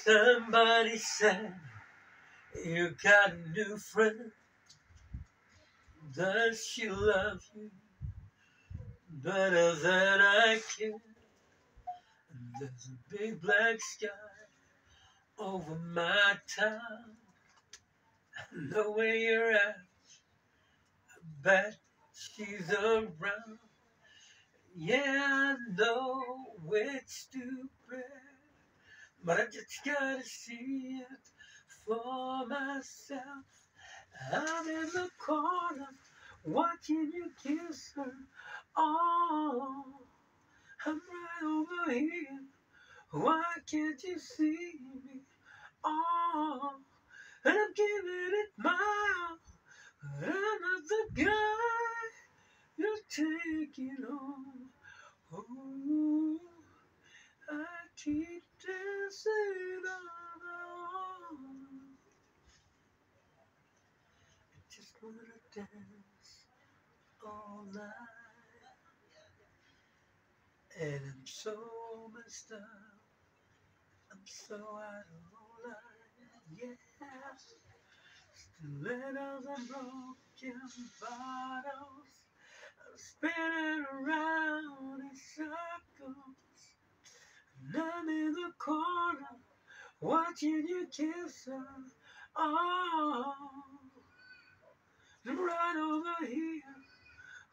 Somebody said you got a new friend. Does she love you better than I can? There's a big black sky over my town. I know where you're at. I bet she's around. Yeah, I know it's stupid, but I just gotta see it for myself. I'm in the corner watching you kiss her. Oh, I'm right over here. Why can't you see me? Oh, and I'm giving it my all. But I'm not the guy you're taking home. Oh, I keep dancing on my own. I just wanna dance all night. And I'm so messed up. I'm so out of line. Yes. Stilettos and broken bottles. I'm spinning around in circles. And I'm in the corner watching you kiss her. Oh, I'm right over here.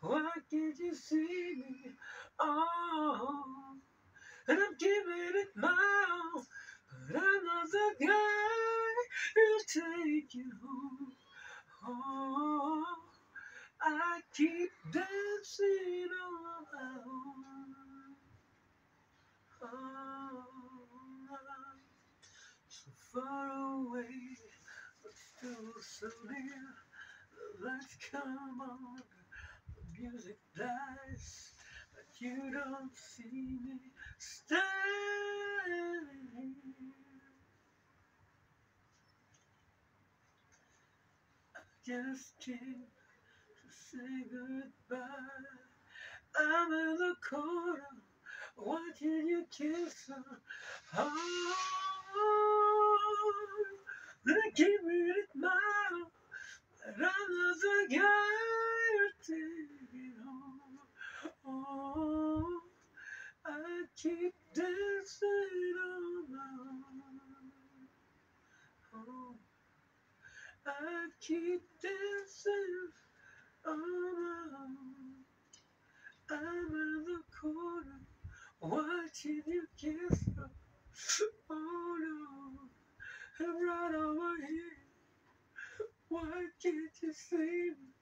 Why can't you see me? Oh, and I'm giving it my all. But I'm not the guy who'll take you home. Oh, I keep dancing on my own. Oh, so far away, but still so near. Let's come on. The music dies, but you don't see me standing here. I just came to say goodbye. I'm in the corner watching you kiss her. Oh, I keep it now. And I'm not the guy you're taking home. Oh, I keep dancing on my own. Oh, I keep dancing on my own. I'm in the corner watching you kiss her. Oh no, I'm right over here. Why can't you see me?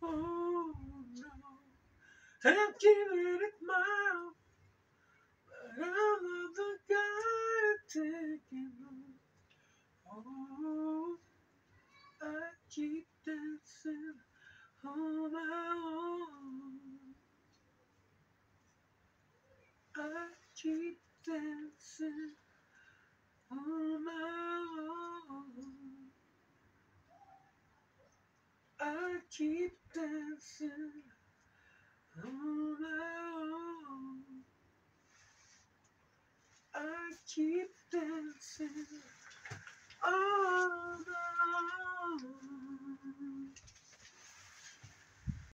Oh no, I'm giving it my all, but I'm not the guy taking home. Oh, I keep dancing on my own. I keep dancing on my own. I keep dancing